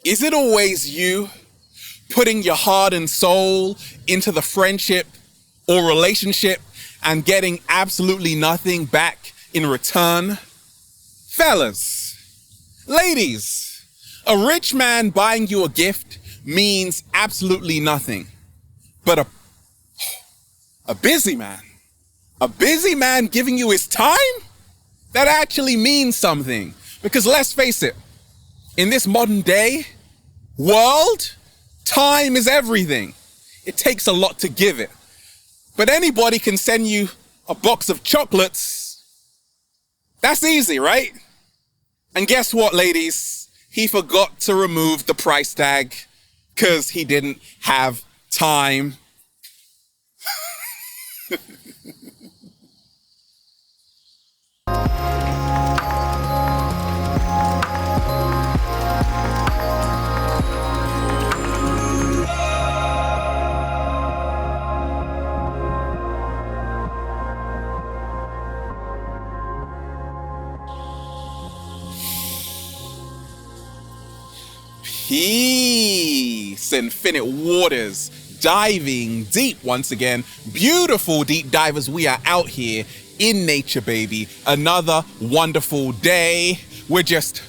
Is it always you putting your heart and soul into the friendship or relationship and getting absolutely nothing back in return? Fellas, ladies, a rich man buying you a gift means absolutely nothing. But a busy man giving you his time, that actually means something. Because let's face it, in this modern day world, time is everything. It takes a lot to give it. But anybody can send you a box of chocolates. That's easy, right? And guess what, ladies? He forgot to remove the price tag because he didn't have time. Peace, infinite waters, diving deep once again. Beautiful deep divers, we are out here in nature, baby. Another wonderful day. We're just,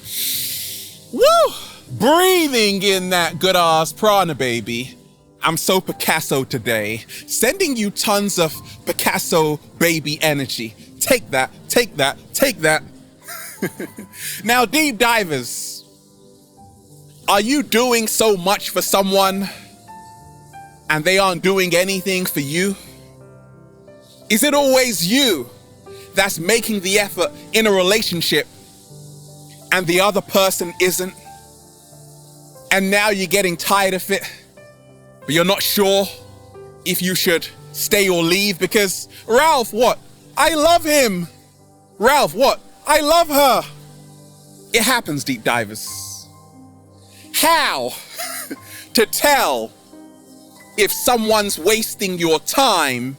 breathing in that good ass prana, baby. I'm so Picasso today, sending you tons of Picasso baby energy. Take that, take that, take that. Now, deep divers, are you doing so much for someone and they aren't doing anything for you? Is it always you that's making the effort in a relationship and the other person isn't? And now you're getting tired of it, but you're not sure if you should stay or leave because, Ralph, what? I love him. Ralph, what? I love her. It happens, deep divers. How to tell if someone's wasting your time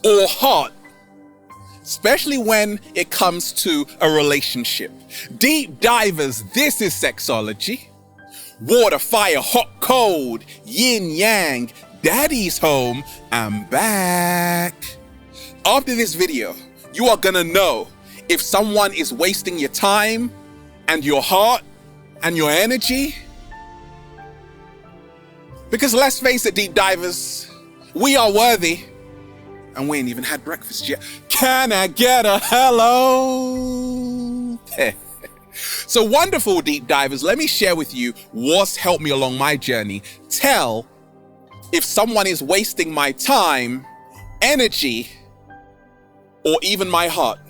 or heart, especially when it comes to a relationship. Deep divers, this is sexology. Water, fire, hot, cold, yin, yang, daddy's home, I'm back. After this video, you are gonna know if someone is wasting your time and your heart and your energy. Because let's face it, deep divers, we are worthy and we ain't even had breakfast yet. Can I get a hello? So wonderful, deep divers, let me share with you what's helped me along my journey. Tell if someone is wasting my time, energy, or even my heart.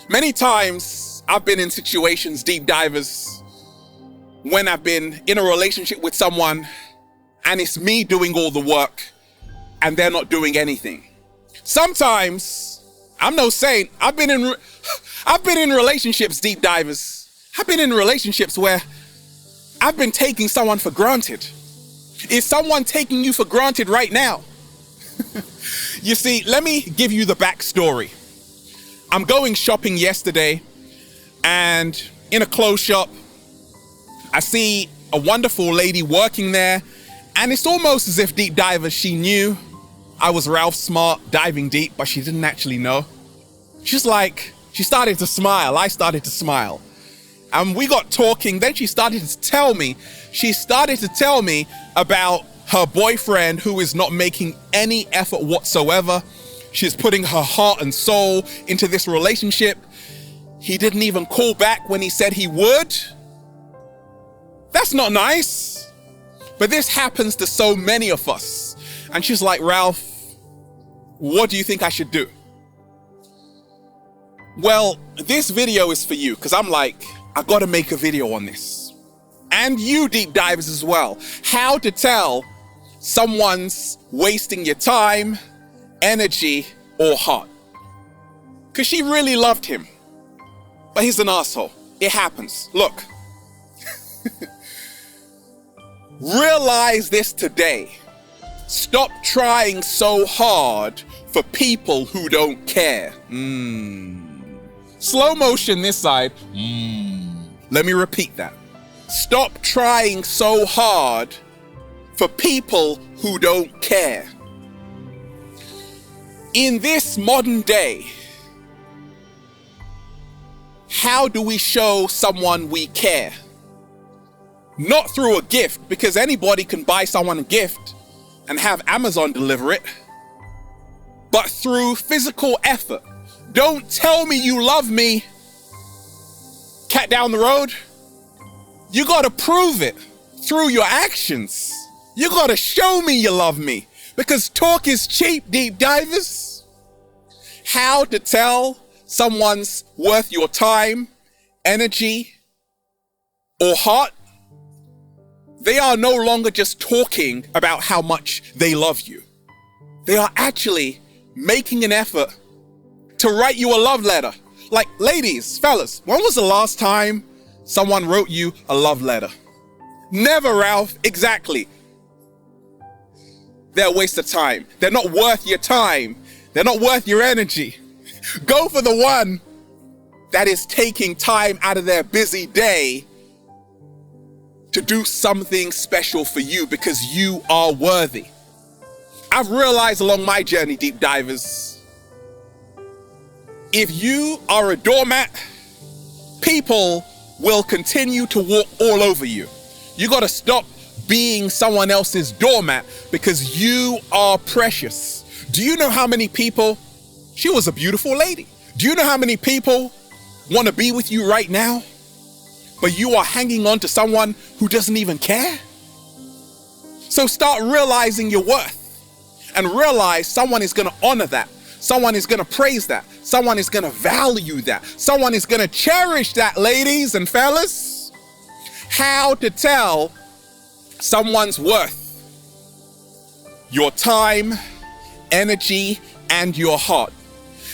Many times I've been in situations, deep divers, when I've been in a relationship with someone and it's me doing all the work and they're not doing anything. Sometimes, I'm no saint, I've been in relationships, deep divers. I've been in relationships where I've been taking someone for granted. Is someone taking you for granted right now? You see, let me give you the backstory. I'm going shopping yesterday and in a clothes shop, I see a wonderful lady working there and it's almost as if deep divers, she knew I was Ralph Smart diving deep, but she didn't actually know. She's like, she started to smile, I started to smile. And we got talking, then she started to tell me about her boyfriend who is not making any effort whatsoever. She's putting her heart and soul into this relationship. He didn't even call back when he said he would. That's not nice. But this happens to so many of us. And she's like, Ralph, what do you think I should do? Well, this video is for you because I'm like, I gotta make a video on this. And you deep divers as well. How to tell someone's wasting your time, energy, or heart. Because she really loved him. But he's an asshole. It happens. Look. Realize this today. Stop trying so hard for people who don't care. Slow motion this side. Let me repeat that. Stop trying so hard for people who don't care. In this modern day, how do we show someone we care? Not through a gift, because anybody can buy someone a gift and have Amazon deliver it, but through physical effort. Don't tell me you love me, cat down the road. You gotta prove it through your actions. You gotta show me you love me, because talk is cheap, deep divers. How to tell someone's worth your time, energy, or heart? They are no longer just talking about how much they love you. They are actually making an effort to write you a love letter. Like, ladies, fellas, when was the last time someone wrote you a love letter? Never, Ralph. Exactly. They're a waste of time. They're not worth your time. They're not worth your energy. Go for the one that is taking time out of their busy day to do something special for you, because you are worthy. I've realized along my journey, deep divers, if you are a doormat, people will continue to walk all over you. You got to stop being someone else's doormat, because you are precious. Do you know how many people, she was a beautiful lady. Do you know how many people want to be with you right now, but you are hanging on to someone who doesn't even care? So start realizing your worth and realize someone is going to honor that. Someone is going to praise that. Someone is going to value that. Someone is going to cherish that, ladies and fellas. How to tell someone's worth: your time, energy, and your heart.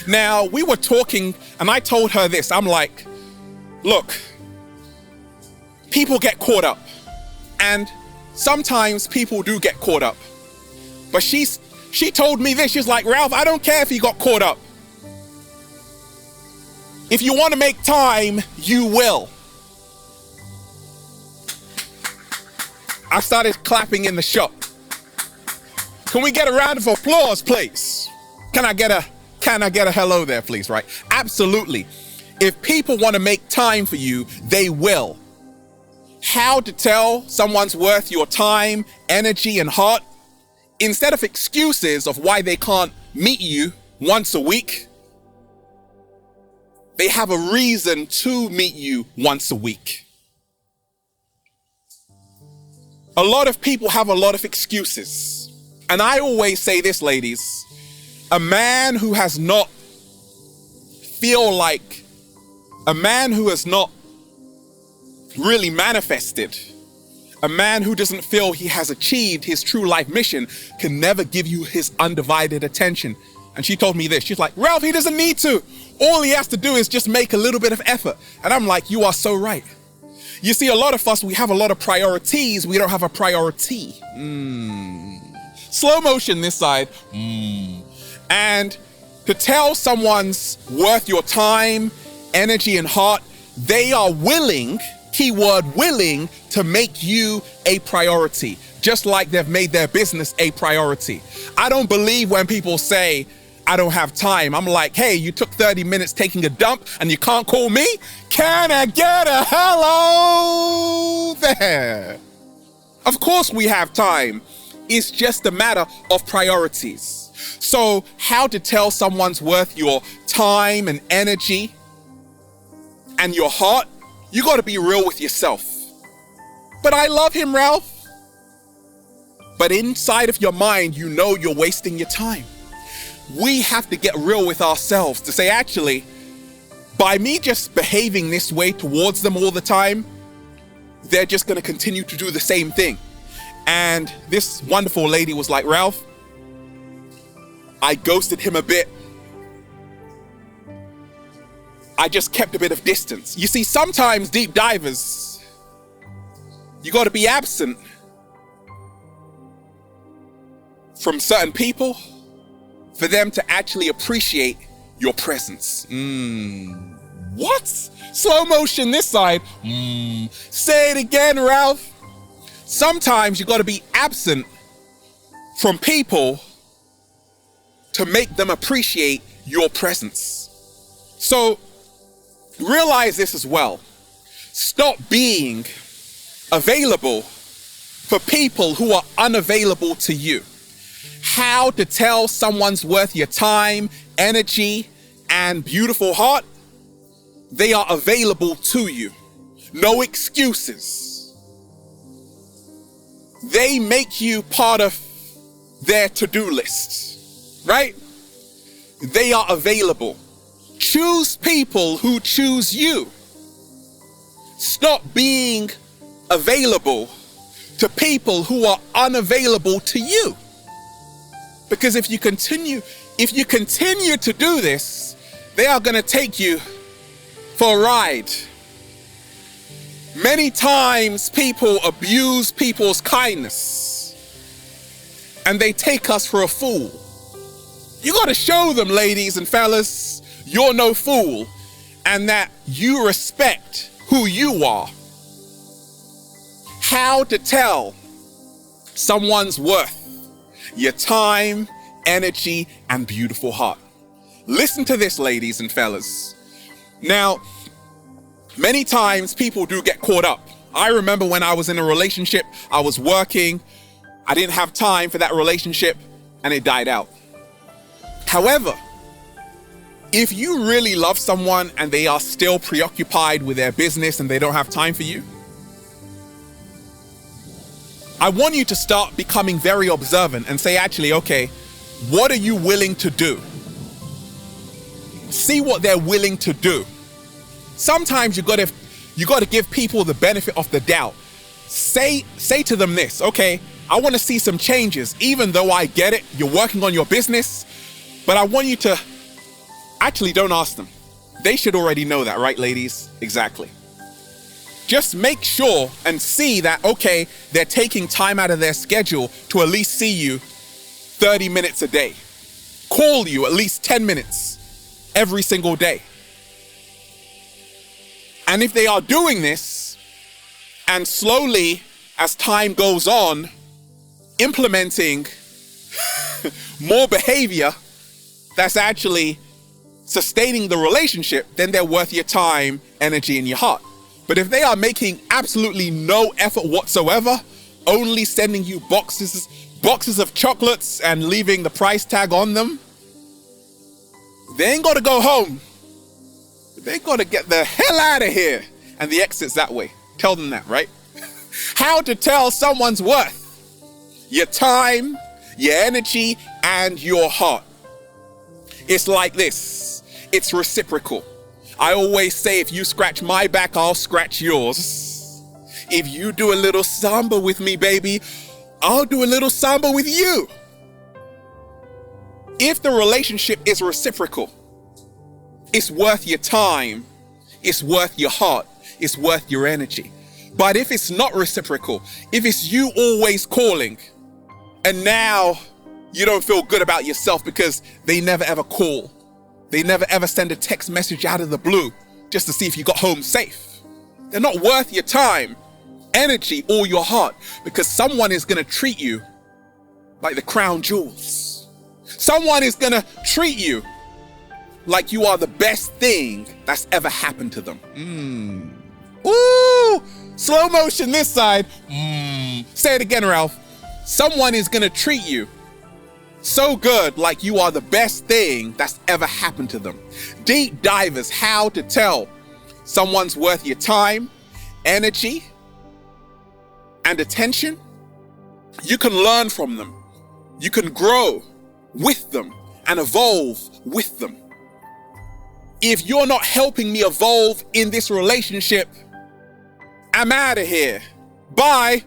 Now, we were talking and I told her this. I'm like, look, people get caught up, and sometimes people do get caught up. But she told me this. She's like, Ralph, I don't care if you got caught up. If you want to make time, you will. I started clapping in the shop. Can we get a round of applause, please? Can I get a hello there, please, right? Absolutely. If people want to make time for you, they will. How to tell someone's worth your time, energy, and heart? Instead of excuses of why they can't meet you once a week, they have a reason to meet you once a week. A lot of people have a lot of excuses. And I always say this, ladies, a man who has not really manifested, a man who doesn't feel he has achieved his true life mission, can never give you his undivided attention. And she told me this. She's like, Ralph, he doesn't need to. All he has to do is just make a little bit of effort. And I'm like, you are so right. You see, a lot of us, we have a lot of priorities. We don't have a priority. Slow motion this side. And to tell someone's worth your time, energy, and heart, they are willing, keyword willing, to make you a priority, just like they've made their business a priority. I don't believe when people say, I don't have time. I'm like, hey, you took 30 minutes taking a dump and you can't call me? Can I get a hello there? Of course we have time. It's just a matter of priorities. So how to tell someone's worth your time and energy and your heart? You got to be real with yourself. But I love him, Ralph. But inside of your mind, you know you're wasting your time. We have to get real with ourselves to say, actually, by me just behaving this way towards them all the time, they're just going to continue to do the same thing. And this wonderful lady was like, Ralph, I ghosted him a bit. I just kept a bit of distance. You see, sometimes, deep divers, you got to be absent from certain people for them to actually appreciate your presence. What? Slow motion this side. Say it again, Ralph. Sometimes you got to be absent from people to make them appreciate your presence. So realize this as well. Stop being available for people who are unavailable to you. How to tell someone's worth your time, energy, and beautiful heart? They are available to you. No excuses. They make you part of their to-do list, right? They are available. Choose people who choose you. Stop being available to people who are unavailable to you. Because if you continue to do this, they are going to take you for a ride. Many times people abuse people's kindness and they take us for a fool. You got to show them, ladies and fellas, you're no fool and that you respect who you are. How to tell someone's worth? Your time, energy, and beautiful heart. Listen to this, ladies and fellas. Now, many times people do get caught up. I remember when I was in a relationship, I was working, I didn't have time for that relationship, and it died out. However, if you really love someone and they are still preoccupied with their business and they don't have time for you, I want you to start becoming very observant and say, actually, okay, what are you willing to do? See what they're willing to do. Sometimes you got to give people the benefit of the doubt. Say to them this, okay, I want to see some changes, even though I get it, you're working on your business, but I want you to, actually don't ask them. They should already know that, right, ladies? Exactly. Just make sure and see that, okay, they're taking time out of their schedule to at least see you 30 minutes a day. Call you at least 10 minutes every single day. And if they are doing this, and slowly, as time goes on, implementing more behavior that's actually sustaining the relationship, then they're worth your time, energy, and your heart. But if they are making absolutely no effort whatsoever, only sending you boxes of chocolates and leaving the price tag on them, they ain't got to go home. They got to get the hell out of here. And the exit's that way. Tell them that, right? How to tell someone's worth? Your time, your energy, and your heart. It's like this. It's reciprocal. I always say, if you scratch my back, I'll scratch yours. If you do a little samba with me, baby, I'll do a little samba with you. If the relationship is reciprocal, it's worth your time, it's worth your heart, it's worth your energy. But if it's not reciprocal, if it's you always calling, and now you don't feel good about yourself because they never ever call, they never ever send a text message out of the blue just to see if you got home safe, they're not worth your time, energy, or your heart, because someone is going to treat you like the crown jewels. Someone is going to treat you like you are the best thing that's ever happened to them. Ooh, slow motion this side. Say it again, Ralph. Someone is going to treat you so good like you are the best thing that's ever happened to them. Deep divers, how to tell someone's worth your time, energy, and attention. You can learn from them. You can grow with them and evolve with them. If you're not helping me evolve in this relationship, I'm out of here. Bye.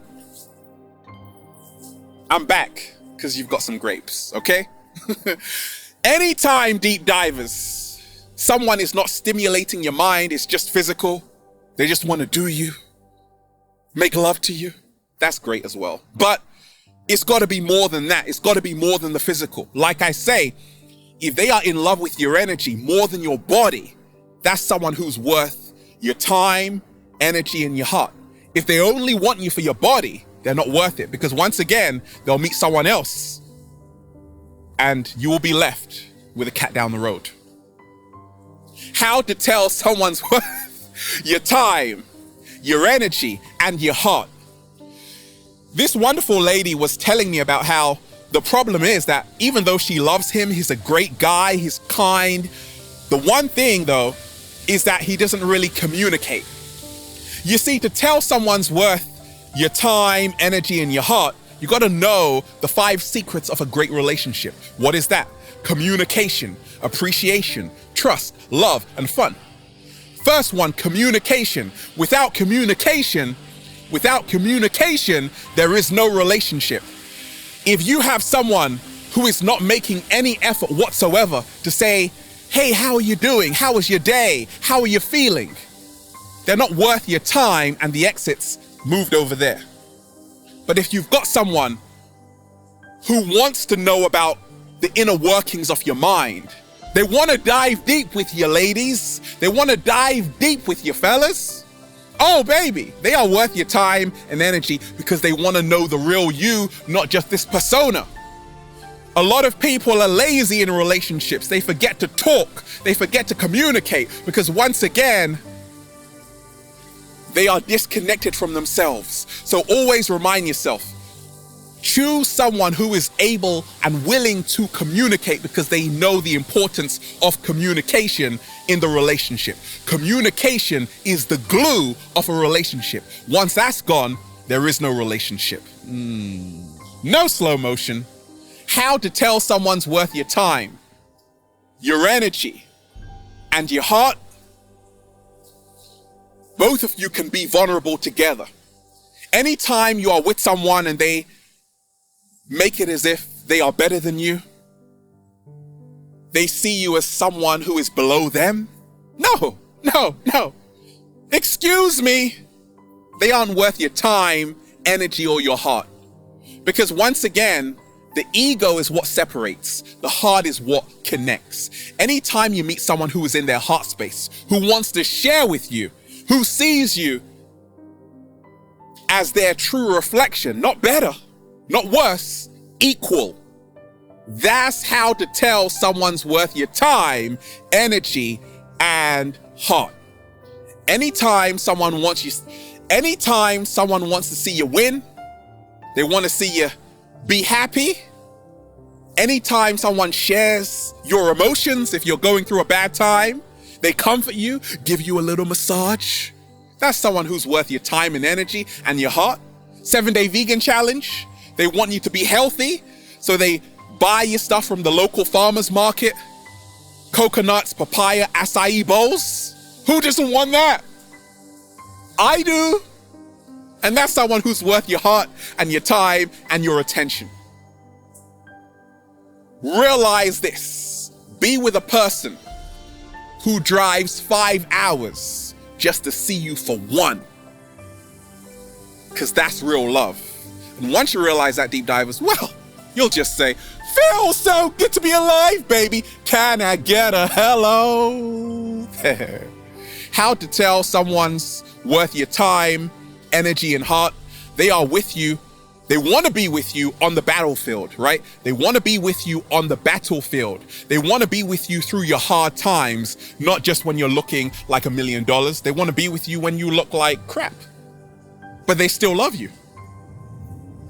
I'm back because you've got some grapes, okay? Anytime, deep divers, someone is not stimulating your mind, it's just physical, they just want to do you, make love to you, that's great as well. But it's got to be more than that. It's got to be more than the physical. Like I say, if they are in love with your energy more than your body, That's someone who's worth your time, energy, and your heart. If they only want you for your body, they're not worth it, because once again, they'll meet someone else and you will be left with a cat down the road. How to tell someone's worth your time, your energy, and your heart. This wonderful lady was telling me about how the problem is that even though she loves him, he's a great guy, he's kind. The one thing though is that he doesn't really communicate. You see, to tell someone's worth your time, energy, and your heart, you got to know the 5 secrets of a great relationship. What is that? Communication, appreciation, trust, love, and fun. First one, communication. Without communication, there is no relationship. If you have someone who is not making any effort whatsoever to say, hey, how are you doing? How was your day? How are you feeling? They're not worth your time, and the exit's moved over there. But if you've got someone who wants to know about the inner workings of your mind, they want to dive deep with you, ladies. They want to dive deep with you, fellas. Oh, baby, they are worth your time and energy because they want to know the real you, not just this persona. A lot of people are lazy in relationships. They forget to talk. They forget to communicate because once again, they are disconnected from themselves. So always remind yourself, choose someone who is able and willing to communicate because they know the importance of communication in the relationship. Communication is the glue of a relationship. Once that's gone, there is no relationship. No slow motion. How to tell someone's worth your time, your energy, and your heart. Both of you can be vulnerable together. Anytime you are with someone and they make it as if they are better than you, they see you as someone who is below them. No. Excuse me. They aren't worth your time, energy, or your heart. Because once again, the ego is what separates. The heart is what connects. Anytime you meet someone who is in their heart space, who wants to share with you, who sees you as their true reflection, not better, not worse, equal. That's how to tell someone's worth your time, energy, and heart. Anytime someone wants to see you win, they want to see you be happy. Anytime someone shares your emotions, if you're going through a bad time, they comfort you, give you a little massage. That's someone who's worth your time and energy and your heart. 7-day vegan challenge. They want you to be healthy, so they buy your stuff from the local farmer's market. Coconuts, papaya, acai bowls. Who doesn't want that? I do. And that's someone who's worth your heart and your time and your attention. Realize this. Be with a person who drives 5 hours just to see you for one. Because that's real love. And once you realize that, deep divers, well, you'll just say, feels so good to be alive, baby. Can I get a hello? How to tell someone's worth your time, energy, and heart. They are with you. They want to be with you on the battlefield, right? They want to be with you on the battlefield. They want to be with you through your hard times, not just when you're looking like $1 million. They want to be with you when you look like crap. But they still love you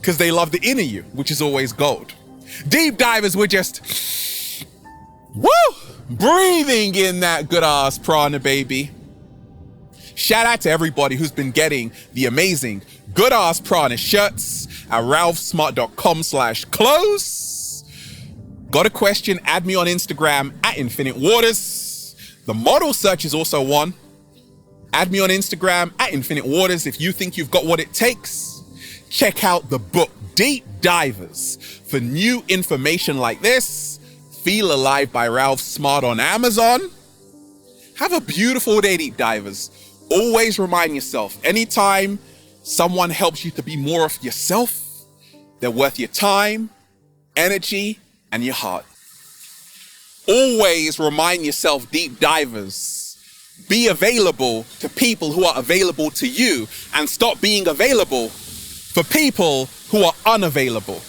because they love the inner you, which is always gold. Deep divers, we're just, breathing in that good ass prana, baby. Shout out to everybody who's been getting the amazing good ass prana shirts at ralphsmart.com/close. Got a question? Add me on Instagram at Infinite Waters. The model search is also on. Add me on Instagram at Infinite Waters if you think you've got what it takes. Check out the book Deep Divers for new information like this. Feel Alive by Ralph Smart on Amazon. Have a beautiful day, deep divers. Always remind yourself, anytime someone helps you to be more of yourself, they're worth your time, energy, and your heart. Always remind yourself, deep divers, Be available to people who are available to you, and stop being available for people who are unavailable.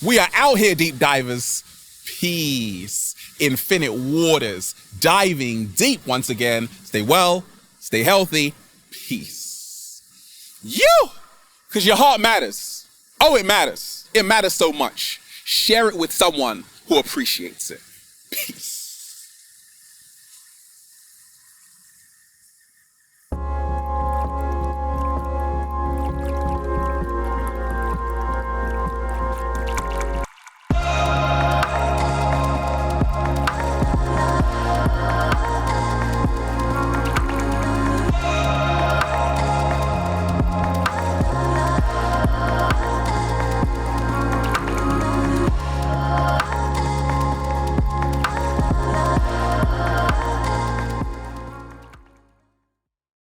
We are out here, deep divers. Peace. Infinite waters. Diving deep once again. Stay well, stay healthy. Peace. Because your heart matters. Oh, it matters. It matters so much. Share it with someone who appreciates it. Peace.